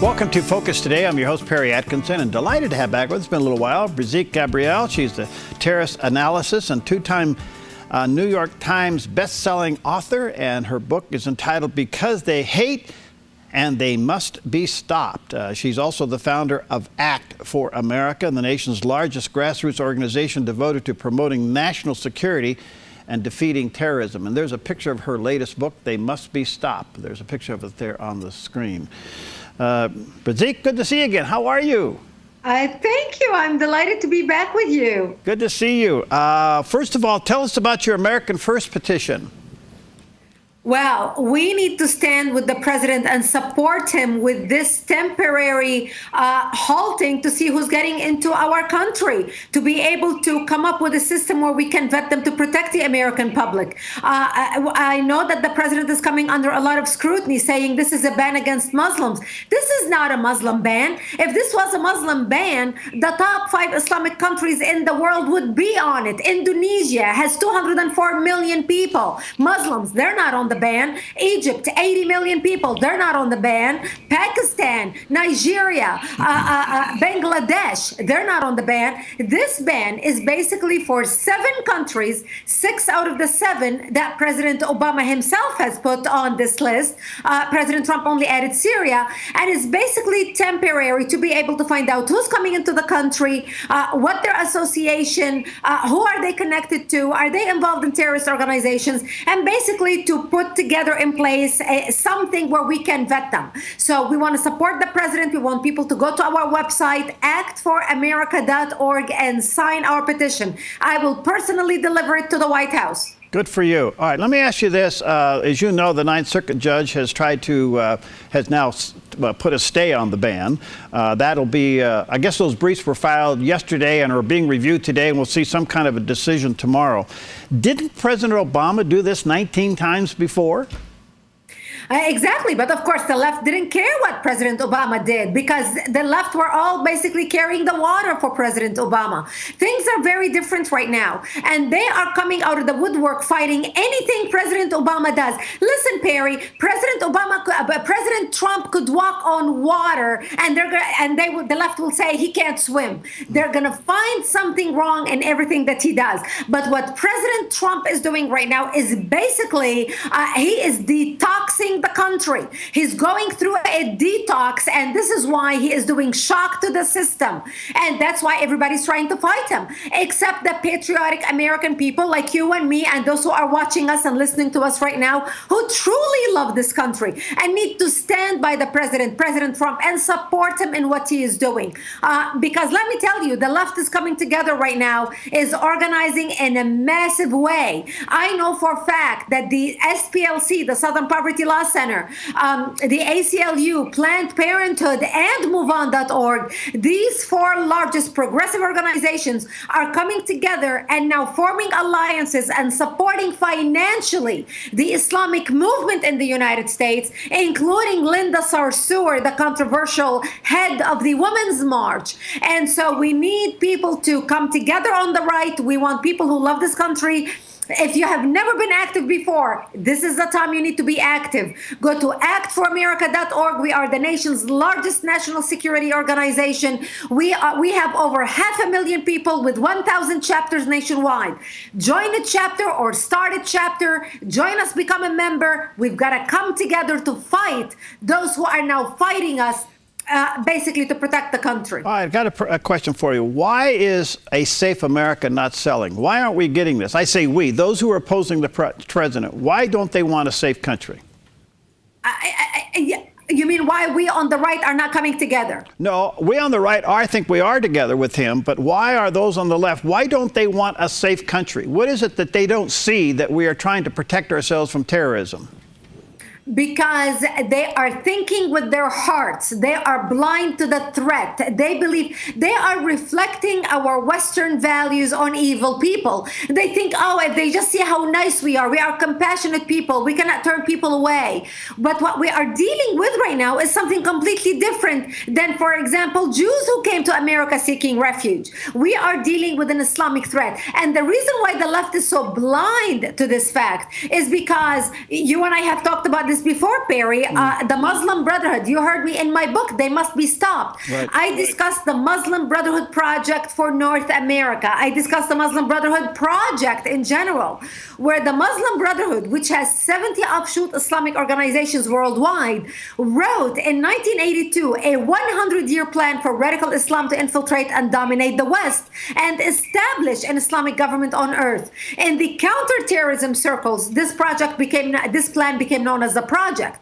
Welcome to Focus Today. I'm your host, Perry Atkinson, and delighted to have back with us. It's been a little while. Brigitte Gabriel. She's the terrorist analysis and two-time New York Times best-selling author, and her book is entitled Because They Hate and They Must Be Stopped. She's also the founder of Act for America, the nation's largest grassroots organization devoted to promoting national security and defeating terrorism. And there's a picture of her latest book, They Must Be Stopped. There's a picture of it there on the screen. Brigitte, good to see you again. How are you? Thank you. I'm delighted to be back with you. Good to see you. First of all, tell us about your American First petition. Well, we need to stand with the president and support him with this temporary halting to see who's getting into our country, to be able to come up with a system where we can vet them to protect the American public. I know that the president is coming under a lot of scrutiny, saying this is a ban against Muslims. This is not a Muslim ban. If this was a Muslim ban, the top 5 Islamic countries in the world would be on it. Indonesia has 204 million people. Muslims, they're not on the ban. Egypt, 80 million people, they're not on the ban. Pakistan, Nigeria, Bangladesh, they're not on the ban. This ban is basically for 7 countries, 6 out of the 7 that President Obama himself has put on this list. President Trump only added Syria, and it's basically temporary to be able to find out who's coming into the country, what their association, who are they connected to, are they involved in terrorist organizations, and basically to put together in place something where we can vet them. So we want to support the president. We want people to go to our website, actforamerica.org, and sign our petition. I will personally deliver it to the White House. Good for you. All right, let me ask you this. As you know, the Ninth Circuit judge has tried to, has now put a stay on the ban. That'll be, I guess those briefs were filed yesterday and are being reviewed today, and we'll see some kind of a decision tomorrow. Didn't President Obama do this 19 times before? Exactly. But of course, the left didn't care what President Obama did, because the left were all basically carrying the water for President Obama. Things are very different right now, and they are coming out of the woodwork fighting anything President Obama does. Listen, Perry, President Trump could walk on water, and the left will say he can't swim. They're going to find something wrong in everything that he does. But what President Trump is doing right now is basically he is detoxing the country. He's going through a detox, and this is why he is doing shock to the system. And that's why everybody's trying to fight him, except the patriotic American people like you and me, and those who are watching us and listening to us right now, who truly love this country and need to stand by the president, President Trump, and support him in what he is doing. Because let me tell you, the left is coming together right now, is organizing in a massive way. I know for a fact that the SPLC, the Southern Poverty Law Center, the ACLU, Planned Parenthood, and MoveOn.org, these 4 largest progressive organizations are coming together and now forming alliances and supporting financially the Islamic movement in the United States, including Linda Sarsour, the controversial head of the Women's March. And so we need people to come together on the right. We want people who love this country. If you have never been active before, this is the time you need to be active. Go to actforamerica.org. We are the nation's largest national security organization. We have over 500,000 people with 1,000 chapters nationwide. Join a chapter or start a chapter. Join us, become a member. We've got to come together to fight those who are now fighting us, basically to protect the country. All right, I've got a question for you. Why is a safe America not selling? Why aren't we getting this? I say we, those who are opposing the president. Why don't they want a safe country? You mean why we on the right are not coming together? No, we on the right, I think we are together with him, but why are those on the left? Why don't they want a safe country? What is it that they don't see that we are trying to protect ourselves from terrorism? because they are thinking with their hearts. They are blind to the threat. They believe they are reflecting our Western values on evil people. They think, oh, if they just see how nice we are compassionate people, we cannot turn people away. But what we are dealing with right now is something completely different than, for example, Jews who came to America seeking refuge. We are dealing with an Islamic threat. And the reason why the left is so blind to this fact is because you and I have talked about this before, Perry. The Muslim Brotherhood, you heard me in my book, they must be stopped. Right. I discussed the Muslim Brotherhood Project for North America. I discussed the Muslim Brotherhood Project in general, where the Muslim Brotherhood, which has 70 offshoot Islamic organizations worldwide, wrote in 1982 a 100-year plan for radical Islam to infiltrate and dominate the West and establish an Islamic government on earth. In the counterterrorism circles, this plan became known as the Project.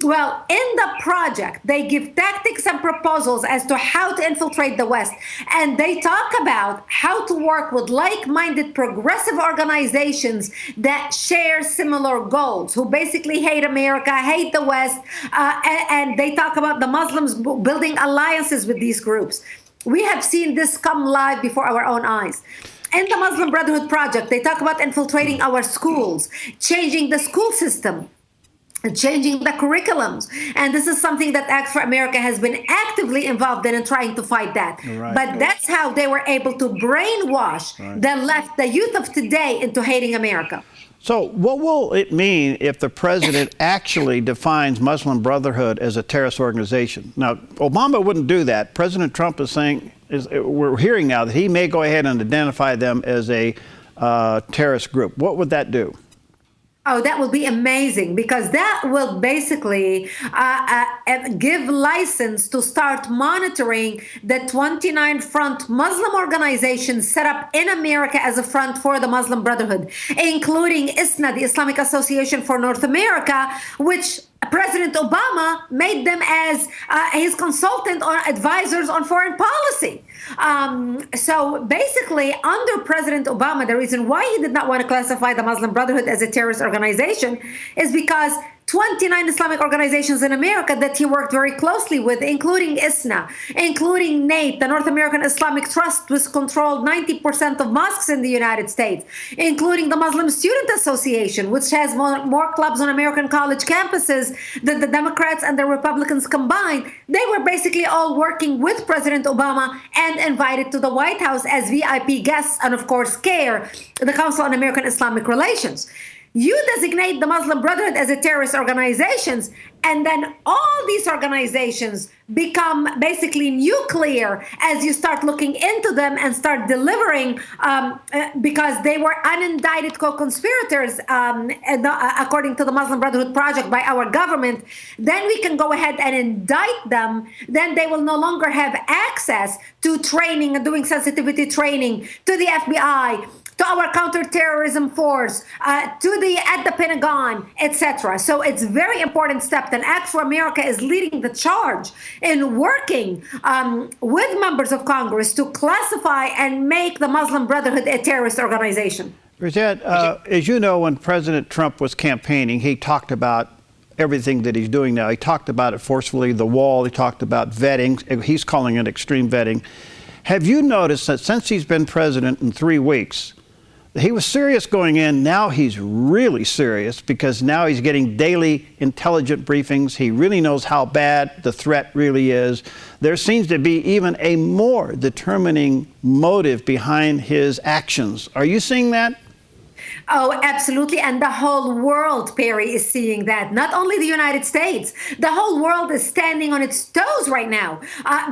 Well, in the project, they give tactics and proposals as to how to infiltrate the West. And they talk about how to work with like-minded progressive organizations that share similar goals, who basically hate America, hate the West, and they talk about the Muslims building alliances with these groups. We have seen this come live before our own eyes. In the Muslim Brotherhood Project, they talk about infiltrating our schools, changing the school system, changing the curriculums. And this is something that Act for America has been actively involved in and trying to fight that. Right. But that's how they were able to brainwash the left, the youth of today, into hating America. So what will it mean if the president actually defines Muslim Brotherhood as a terrorist organization? Now, Obama wouldn't do that. President Trump is saying, we're hearing now that he may go ahead and identify them as a terrorist group. What would that do? Oh, that will be amazing, because that will basically give license to start monitoring the 29 front Muslim organizations set up in America as a front for the Muslim Brotherhood, including ISNA, the Islamic Association for North America, which President Obama made them as his consultant or advisors on foreign policy. So basically, under President Obama, the reason why he did not want to classify the Muslim Brotherhood as a terrorist organization is because 29 Islamic organizations in America that he worked very closely with, including ISNA, including NATE, the North American Islamic Trust, which controlled 90% of mosques in the United States, including the Muslim Student Association, which has more clubs on American college campuses than the Democrats and the Republicans combined. They were basically all working with President Obama and invited to the White House as VIP guests, and of course, CARE, the Council on American Islamic Relations. You designate the Muslim Brotherhood as a terrorist organizations, and then all these organizations become basically nuclear as you start looking into them and start delivering, because they were unindicted co-conspirators, according to the Muslim Brotherhood Project, by our government. Then we can go ahead and indict them. Then they will no longer have access to training and doing sensitivity training, to the FBI, to our counterterrorism force, at the Pentagon, etc. So it's a very important step. And Act for America is leading the charge in working with members of Congress to classify and make the Muslim Brotherhood a terrorist organization. Brigitte, as you know, when President Trump was campaigning, he talked about everything that he's doing now. He talked about it forcefully, the wall. He talked about vetting. He's calling it extreme vetting. Have you noticed that since he's been president in 3 weeks, he was serious going in, now he's really serious, because now he's getting daily intelligent briefings. He really knows how bad the threat really is. There seems to be even a more determining motive behind his actions. Are you seeing that? Oh, absolutely. And the whole world, Perry, is seeing that. Not only the United States, the whole world is standing on its toes right now,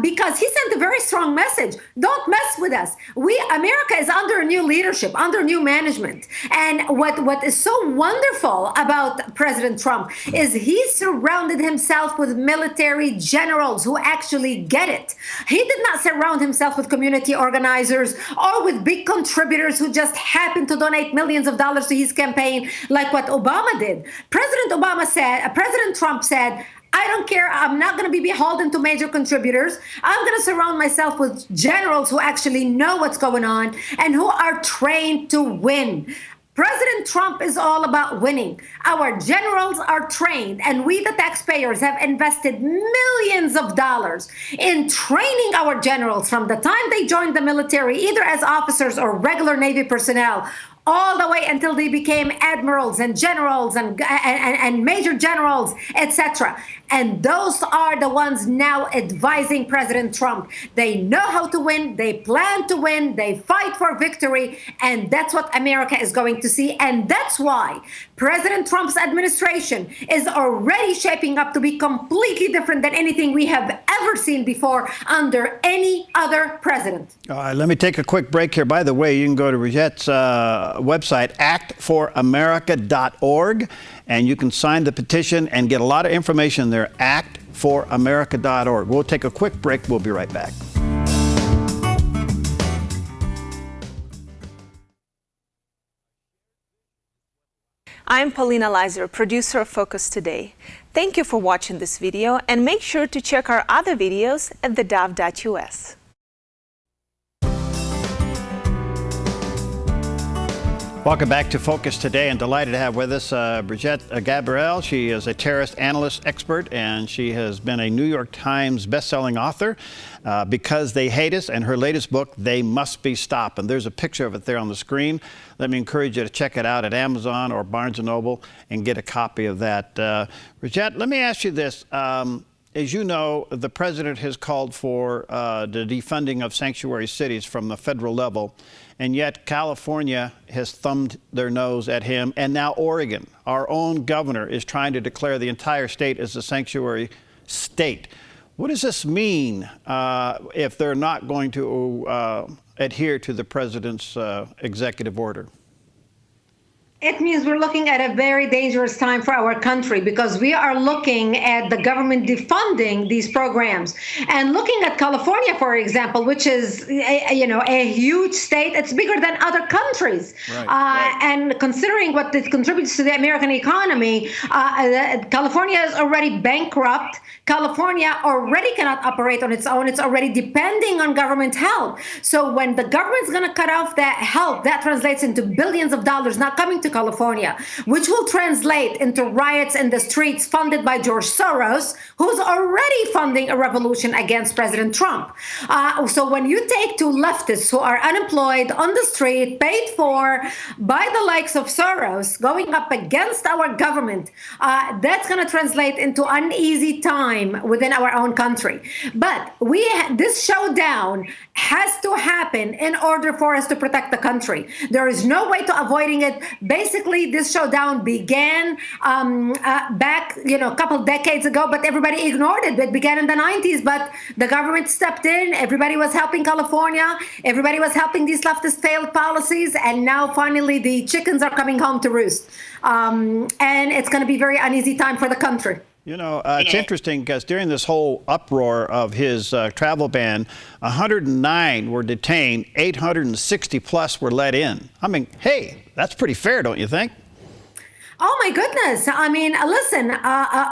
because he sent a very strong message. Don't mess with us. America is under new leadership, under new management. And what is so wonderful about President Trump is he surrounded himself with military generals who actually get it. He did not surround himself with community organizers or with big contributors who just happen to donate millions of dollars to his campaign like what Obama did. President Trump said, I don't care. I'm not going to be beholden to major contributors. I'm going to surround myself with generals who actually know what's going on and who are trained to win. President Trump is all about winning. Our generals are trained, and we, the taxpayers, have invested millions of dollars in training our generals from the time they joined the military, either as officers or regular Navy personnel, all the way until they became admirals and generals and major generals, etc. And those are the ones now advising President Trump. They know how to win, they plan to win, they fight for victory, and that's what America is going to see. And that's why President Trump's administration is already shaping up to be completely different than anything we have ever seen before under any other president. All right, let me take a quick break here. By the way, you can go to Brigitte's website, actforamerica.org, and you can sign the petition and get a lot of information there, actforamerica.org. We'll take a quick break. We'll be right back. I'm Paulina Leiser, producer of Focus Today. Thank you for watching this video, and make sure to check our other videos at theDove.us. Welcome back to Focus Today, and delighted to have with us Brigitte Gabriel. She is a terrorist analyst expert, and she has been a New York Times best-selling author, Because They Hate Us, and her latest book, They Must Be Stopped. And there's a picture of it there on the screen. Let me encourage you to check it out at Amazon or Barnes & Noble and get a copy of that. Brigitte, let me ask you this. As you know, the president has called for the defunding of sanctuary cities from the federal level, and yet California has thumbed their nose at him, and now Oregon, our own governor, is trying to declare the entire state as a sanctuary state. What does this mean if they're not going to adhere to the president's executive order? It means we're looking at a very dangerous time for our country, because we are looking at the government defunding these programs. And looking at California, for example, which is a huge state, it's bigger than other countries. Right. And considering what it contributes to the American economy, California is already bankrupt. California already cannot operate on its own. It's already depending on government help. So when the government's going to cut off that help, that translates into billions of dollars not coming to California, which will translate into riots in the streets funded by George Soros, who's already funding a revolution against President Trump. So when you take two leftists who are unemployed on the street, paid for by the likes of Soros, going up against our government, that's going to translate into uneasy time within our own country. But this showdown has to happen in order for us to protect the country. There is no way to avoiding it. Basically, this showdown began back, a couple decades ago, but everybody ignored it. It began in the 90s, but the government stepped in. Everybody was helping California. Everybody was helping these leftist failed policies. And now, finally, the chickens are coming home to roost. And it's going to be a very uneasy time for the country. It's interesting because during this whole uproar of his travel ban, 109 were detained, 860 plus were let in. I mean, hey, that's pretty fair, don't you think? Oh, my goodness. I mean, listen,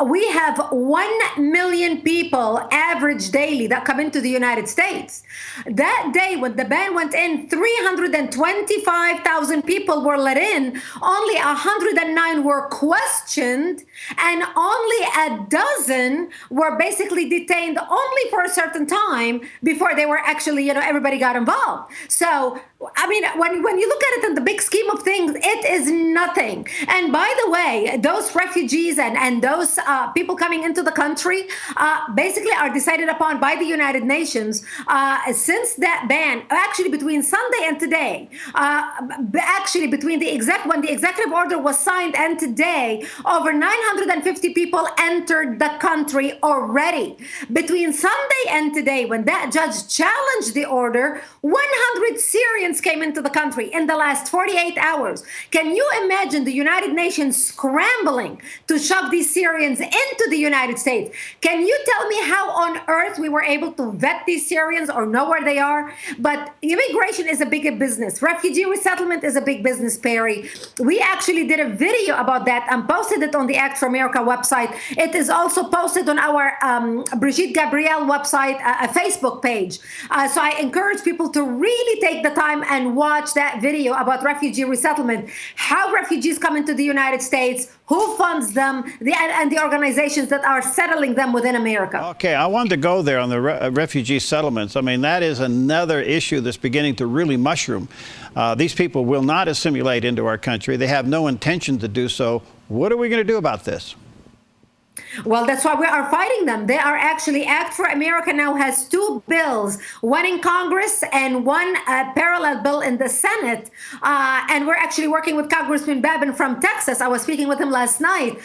we have 1 million people average daily that come into the United States. That day when the ban went in, 325,000 people were let in. Only 109 were questioned, and only a dozen were basically detained only for a certain time before they were actually, everybody got involved. So, I mean, when you look at it in the big scheme of things, it is nothing. And by the way, those refugees and those people coming into the country basically are decided upon by the United Nations. Since that ban, actually between Sunday and today, between when the executive order was signed and today, over 950 people entered the country already. Between Sunday and today, when that judge challenged the order, 100 Syrians came into the country in the last 48 hours. Can you imagine the United Nations scrambling to shove these Syrians into the United States? Can you tell me how on earth we were able to vet these Syrians or know where they are? But immigration is a big business. Refugee resettlement is a big business, Perry. We actually did a video about that and posted it on the Act for America website. It is also posted on our Brigitte Gabriel website, a Facebook page. So I encourage people to really take the time time and watch that video about refugee resettlement, how refugees come into the United States, who funds them, and the organizations that are settling them within America. Okay, I wanted to go there on the refugee settlements. I mean, that is another issue that's beginning to really mushroom. These people will not assimilate into our country. They have no intention to do so. What are we going to do about this? Well, that's why we are fighting them. They are actually, Act for America now has two bills, one in Congress and one parallel bill in the Senate. And we're actually working with Congressman Babin from Texas. I was speaking with him last night.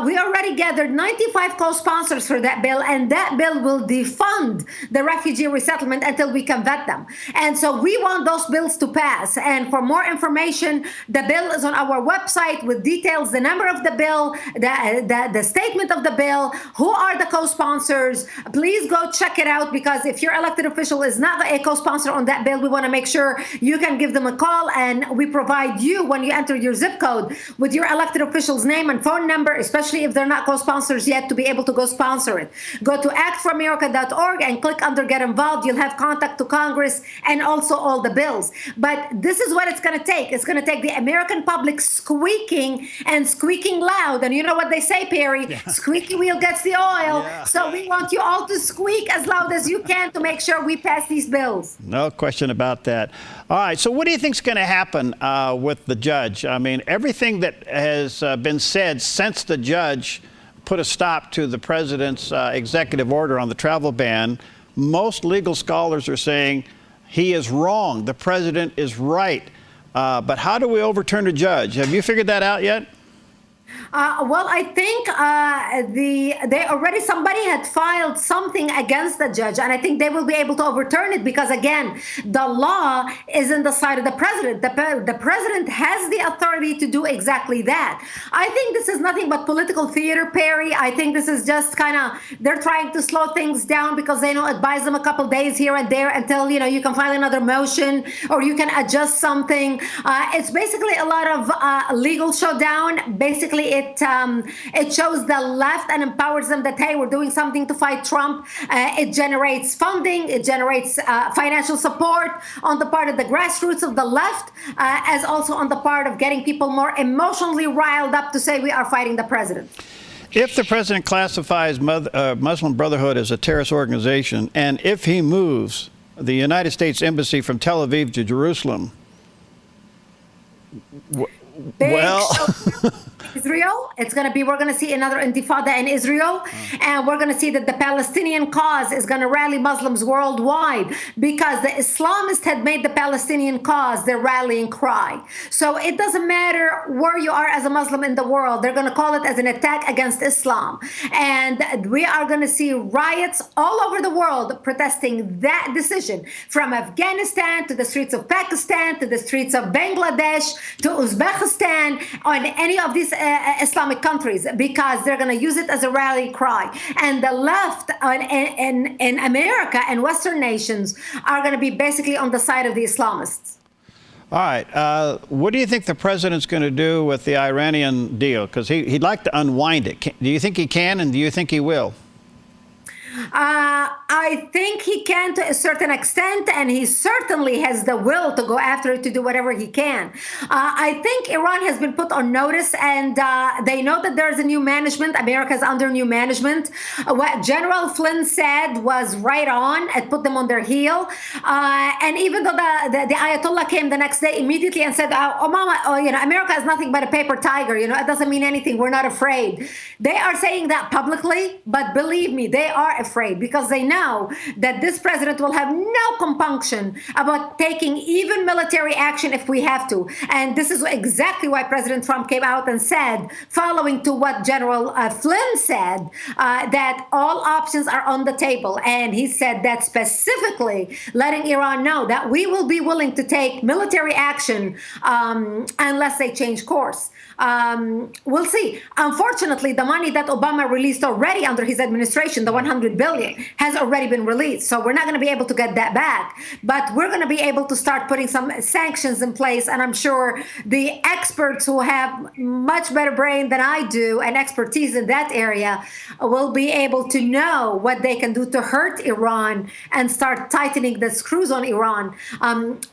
We already gathered 95 co-sponsors for that bill, and that bill will defund the refugee resettlement until we can vet them. And so we want those bills to pass. And for more information, the bill is on our website with details, the number of the bill, the statement of the bill, who are the co-sponsors. Please go check it out, because if your elected official is not a co-sponsor on that bill, we want to make sure you can give them a call, and we provide you, when you enter your zip code, with your elected official's name and phone number, especially if they're not co-sponsors yet, to be able to go sponsor it. Go to actforamerica.org and click under Get Involved. You'll have contact to Congress and also all the bills. But this is what it's going to take. It's going to take the American public squeaking and squeaking loud. And you know what they say, Perry? Yeah. Squeaky wheel gets the oil. Yeah. So we want you all to squeak as loud as you can to make sure we pass these bills. No question about that. All right. So what do you think is going to happen with the judge? I mean, everything that has been said since the judge put a stop to the president's executive order on the travel ban, most legal scholars are saying he is wrong. The president is right. But how do we overturn a judge? Have you figured that out yet? Well, I think somebody had filed something against the judge, and I think they will be able to overturn it, because again, the law is in the side of the president. The president has the authority to do exactly that. I think this is nothing but political theater, Perry. I think this is just they're trying to slow things down because they know it buys them a couple days here and there until, you can file another motion or you can adjust something. It's basically a lot of legal showdown. Basically, it shows the left and empowers them that, hey, we're doing something to fight Trump. It generates funding. It generates financial support on the part of the grassroots of the left, as also on the part of getting people more emotionally riled up to say we are fighting the president. If the president classifies Muslim Brotherhood as a terrorist organization, and if he moves the United States Embassy from Tel Aviv to Jerusalem, Israel, we're going to see another intifada in Israel, and we're going to see that the Palestinian cause is going to rally Muslims worldwide, because the Islamists had made the Palestinian cause their rallying cry. So it doesn't matter where you are as a Muslim in the world, they're going to call it as an attack against Islam. And we are going to see riots all over the world protesting that decision, from Afghanistan to the streets of Pakistan to the streets of Bangladesh to Uzbekistan, on any of these Islamic countries, because they're going to use it as a rally cry. And the left in America and Western nations are going to be basically on the side of the Islamists. All right. What do you think the president's going to do with the Iranian deal? Because he'd like to unwind it. Do you think he can, and do you think he will? I think he can to a certain extent, and he certainly has the will to go after it, to do whatever he can. I think Iran has been put on notice, and they know that there's a new management. America is under new management. What General Flynn said was right on. It put them on their heel. And even though the Ayatollah came the next day immediately and said, America is nothing but a paper tiger. It doesn't mean anything. We're not afraid. They are saying that publicly, but believe me, they are afraid, because they know that this president will have no compunction about taking even military action if we have to. And this is exactly why President Trump came out and said, following to what General Flynn said, that all options are on the table. And he said that specifically letting Iran know that we will be willing to take military action unless they change course. We'll see. Unfortunately, the money that Obama released already under his administration, the $100 billion, billion has already been released. So we're not going to be able to get that back, but we're going to be able to start putting some sanctions in place. And I'm sure the experts who have much better brain than I do and expertise in that area will be able to know what they can do to hurt Iran and start tightening the screws on Iran.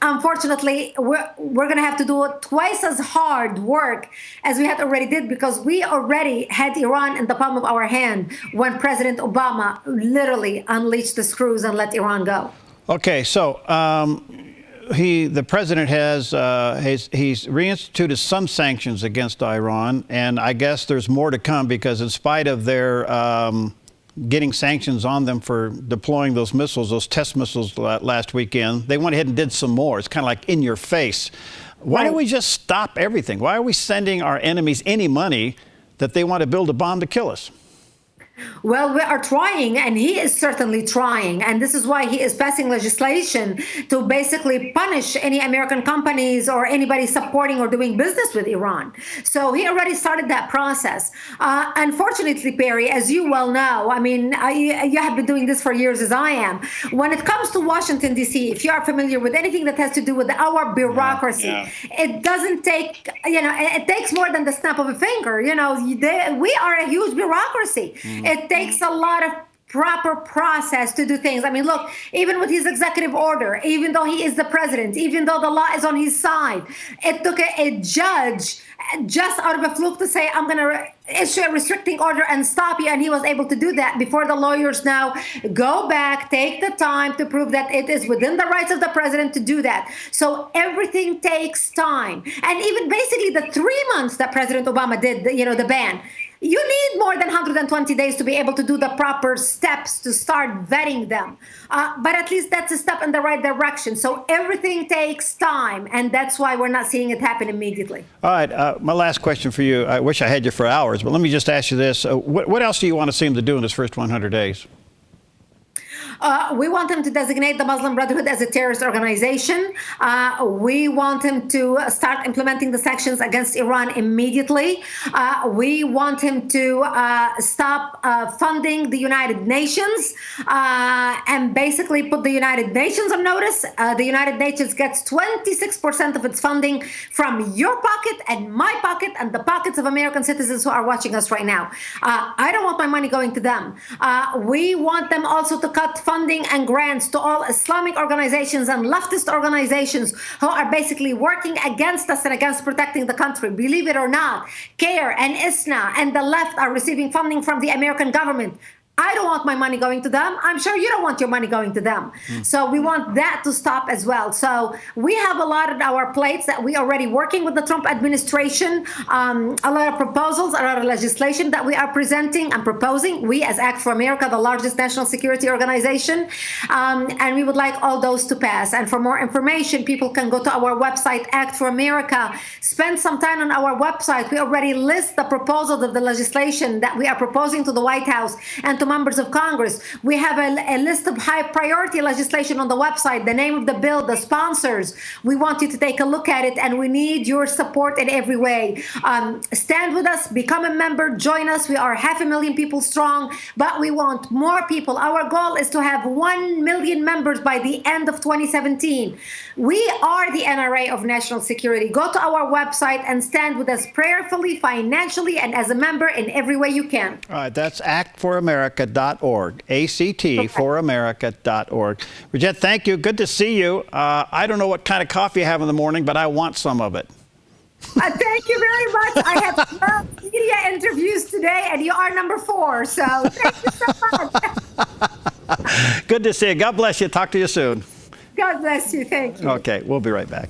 Unfortunately, we're going to have to do twice as hard work as we had already did, because we already had Iran in the palm of our hand when President Obama literally unleashed the screws and let Iran go. Okay, so the president has he's reinstituted some sanctions against Iran, and I guess there's more to come, because in spite of their getting sanctions on them for deploying those missiles, those test missiles last weekend, they went ahead and did some more. It's kind of like in your face. Why don't we just stop everything? Why are we sending our enemies any money that they want to build a bomb to kill us? Well, we are trying, and he is certainly trying. And this is why he is passing legislation to basically punish any American companies or anybody supporting or doing business with Iran. So he already started that process. Unfortunately, Perry, as you well know, I mean, you have been doing this for years as I am. When it comes to Washington, D.C., if you are familiar with anything that has to do with our bureaucracy, it doesn't take, it takes more than the snap of a finger. We are a huge bureaucracy. It takes a lot of proper process to do things. I mean, look, even with his executive order, even though he is the president, even though the law is on his side, it took a judge just out of a fluke to say, I'm going to issue a restricting order and stop you. And he was able to do that before the lawyers now go back, take the time to prove that it is within the rights of the president to do that. So everything takes time. And even basically the 3 months that President Obama did, the ban, you need more than 120 days to be able to do the proper steps to start vetting them. But at least that's a step in the right direction. So everything takes time, and that's why we're not seeing it happen immediately. All right. My last question for you. I wish I had you for hours, but let me just ask you this. What else do you want to see him to do in his first 100 days? We want him to designate the Muslim Brotherhood as a terrorist organization. We want him to start implementing the sanctions against Iran immediately. We want him to stop funding the United Nations and basically put the United Nations on notice. The United Nations gets 26% of its funding from your pocket and my pocket and the pockets of American citizens who are watching us right now. I don't want my money going to them. We want them also to cut funding and grants to all Islamic organizations and leftist organizations who are basically working against us and against protecting the country. Believe it or not, CARE and ISNA and the left are receiving funding from the American government. I don't want my money going to them. I'm sure you don't want your money going to them. So we want that to stop as well. So we have a lot on our plates that we are already working with the Trump administration, a lot of proposals, a lot of legislation that we are presenting and proposing. We as Act for America, the largest national security organization, and we would like all those to pass. And for more information, people can go to our website, Act for America. Spend some time on our website. We already list the proposals of the legislation that we are proposing to the White House and to members of Congress. We have a list of high priority legislation on the website, the name of the bill, the sponsors. We want you to take a look at it, and we need your support in every way. Stand with us, become a member, join us. We are 500,000 people strong, but we want more people. Our goal is to have 1 million members by the end of 2017. We are the NRA of national security. Go to our website and stand with us prayerfully, financially, and as a member in every way you can. All right, that's actforamerica.org, actforamerica.org. Brigitte, thank you. Good to see you. I don't know what kind of coffee you have in the morning, but I want some of it. Thank you very much. I have 12 media interviews today, and you are number 4. So thank you so much. Good to see you. God bless you. Talk to you soon. God bless you. Thank you. Okay, we'll be right back.